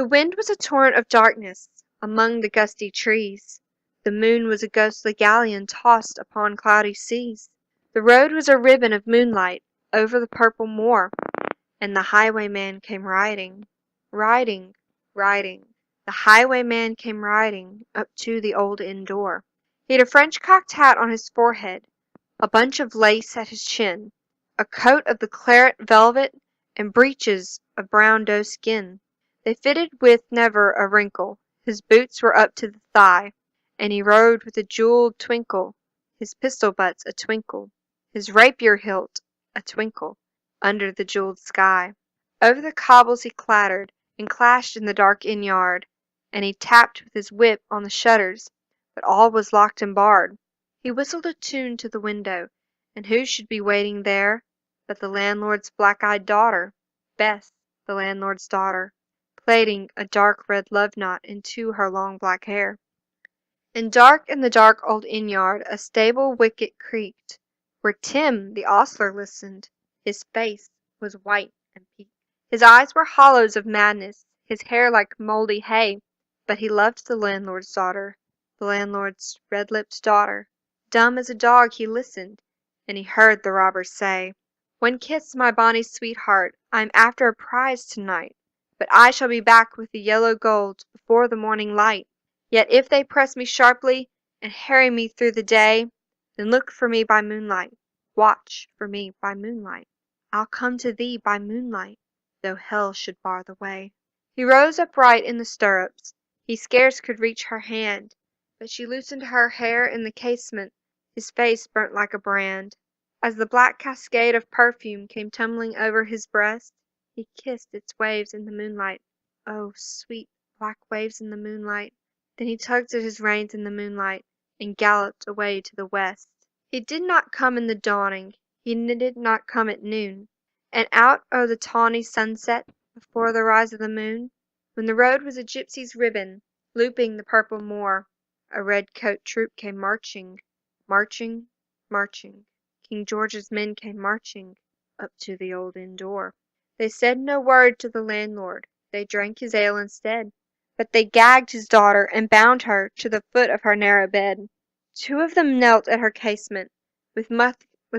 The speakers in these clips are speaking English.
The wind was a torrent of darkness among the gusty trees. The moon was a ghostly galleon tossed upon cloudy seas. The road was a ribbon of moonlight over the purple moor, and the highwayman came riding, riding, riding. The highwayman came riding up to the old inn door. He had a French cocked hat on his forehead, a bunch of lace at his chin, a coat of the claret velvet, and breeches of brown doe skin. They fitted with never a wrinkle. His boots were up to the thigh, and he rode with a jewelled twinkle, his pistol butts a twinkle, his rapier hilt a twinkle, under the jewelled sky. Over the cobbles he clattered, and clashed in the dark inn yard, and he tapped with his whip on the shutters, but all was locked and barred. He whistled a tune to the window, and who should be waiting there but the landlord's black-eyed daughter, Bess, the landlord's daughter, plaiting a dark red love knot into her long black hair. And dark in the dark old inn-yard a stable wicket creaked, where Tim the ostler listened. His face was white and peaked. His eyes were hollows of madness, his hair like mouldy hay, but he loved the landlord's daughter, the landlord's red-lipped daughter. Dumb as a dog he listened, and he heard the robber say, "One kiss, my bonny sweetheart, I am after a prize to-night, but I shall be back with the yellow gold before the morning light. Yet if they press me sharply, and harry me through the day, then look for me by moonlight, watch for me by moonlight. I'll come to thee by moonlight, though hell should bar the way." He rose upright in the stirrups. He scarce could reach her hand, but she loosened her hair in the casement. His face burnt like a brand. As the black cascade of perfume came tumbling over his breast, he kissed its waves in the moonlight. Oh, sweet black waves in the moonlight! Then he tugged at his reins in the moonlight, and galloped away to the west. He did not come in the dawning, he did not come at noon, and out o' the tawny sunset, before the rise of the moon, when the road was a gypsy's ribbon, looping the purple moor, a red-coat troop came marching, marching, marching. King George's men came marching up to the old inn door. They said no word to the landlord, they drank his ale instead, but they gagged his daughter and bound her to the foot of her narrow bed. Two of them knelt at her casement, with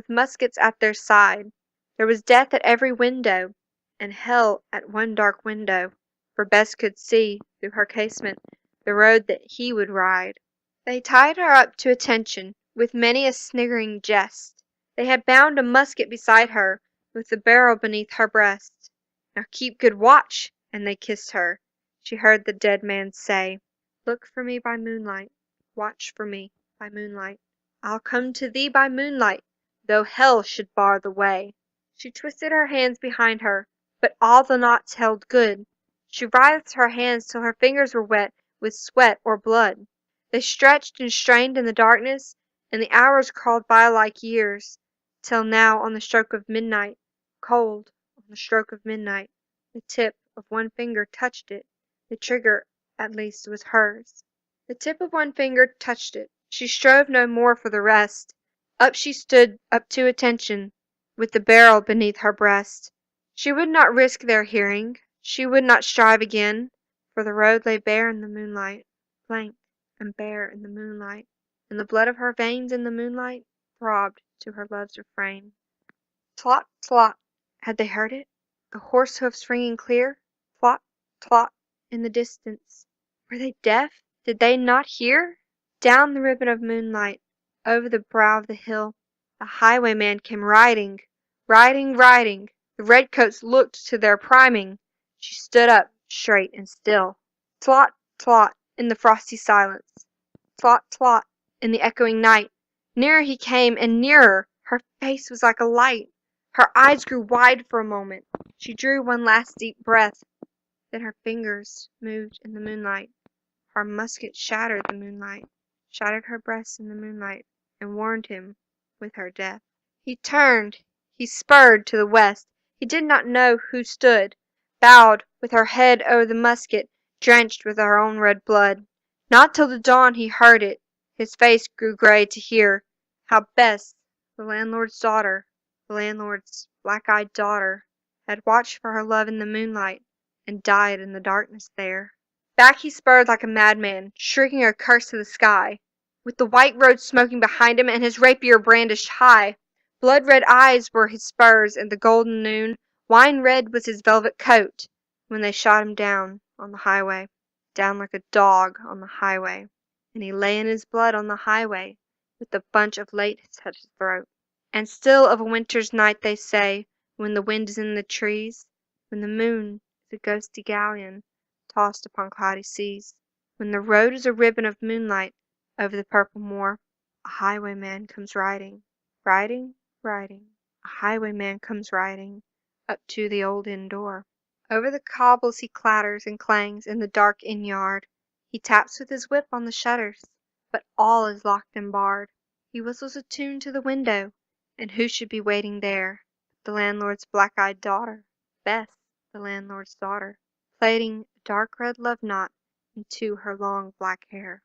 muskets at their side. There was death at every window, and hell at one dark window, for Bess could see, through her casement, the road that he would ride. They tied her up to attention, with many a sniggering jest. They had bound a musket beside her, with the barrel beneath her breast. "Now keep good watch," and they kissed her. She heard the dead man say, "Look for me by moonlight, watch for me by moonlight. I'll come to thee by moonlight, though hell should bar the way." She twisted her hands behind her, but all the knots held good. She writhed her hands till her fingers were wet with sweat or blood. They stretched and strained in the darkness, and the hours crawled by like years, till now on the stroke of midnight, cold on the stroke of midnight, the tip of one finger touched it. The trigger, at least, was hers. The tip of one finger touched it. She strove no more for the rest. Up she stood, up to attention, with the barrel beneath her breast. She would not risk their hearing. She would not strive again, for the road lay bare in the moonlight, blank and bare in the moonlight, and the blood of her veins in the moonlight throbbed to her love's refrain. Tlot, tlot! Had they heard it? The horse hoofs ringing clear? Tlot, tlot! In the distance. Were they deaf? Did they not hear? Down the ribbon of moonlight, over the brow of the hill, the highwayman came riding, riding, riding. The redcoats looked to their priming. She stood up, straight and still. Tlot, tlot! In the frosty silence. Tlot, tlot! In the echoing night. Nearer he came, and nearer. Her face was like a light. Her eyes grew wide for a moment. She drew one last deep breath. Then her fingers moved in the moonlight. Her musket shattered the moonlight, shattered her breast in the moonlight, and warned him with her death. He turned. He spurred to the west. He did not know who stood, bowed, with her head o'er the musket, drenched with her own red blood. Not till the dawn he heard it. His face grew grey to hear how Bess, the landlord's daughter, the landlord's black-eyed daughter, had watched for her love in the moonlight, and died in the darkness there. Back he spurred like a madman, shrieking a curse to the sky, with the white road smoking behind him and his rapier brandished high. Blood-red eyes were his spurs in the golden noon, wine-red was his velvet coat, when they shot him down on the highway, down like a dog on the highway, and he lay in his blood on the highway, with the bunch of lace at his throat. And still of a winter's night they say, when the wind is in the trees, when the moon is a ghostly galleon tossed upon cloudy seas, when the road is a ribbon of moonlight over the purple moor, a highwayman comes riding, riding, riding. A highwayman comes riding up to the old inn door. Over the cobbles he clatters and clangs in the dark inn yard. He taps with his whip on the shutters, but all is locked and barred. He whistles a tune to the window, and who should be waiting there but the landlord's black-eyed daughter, Bess, the landlord's daughter, plaiting a dark red love knot into her long black hair.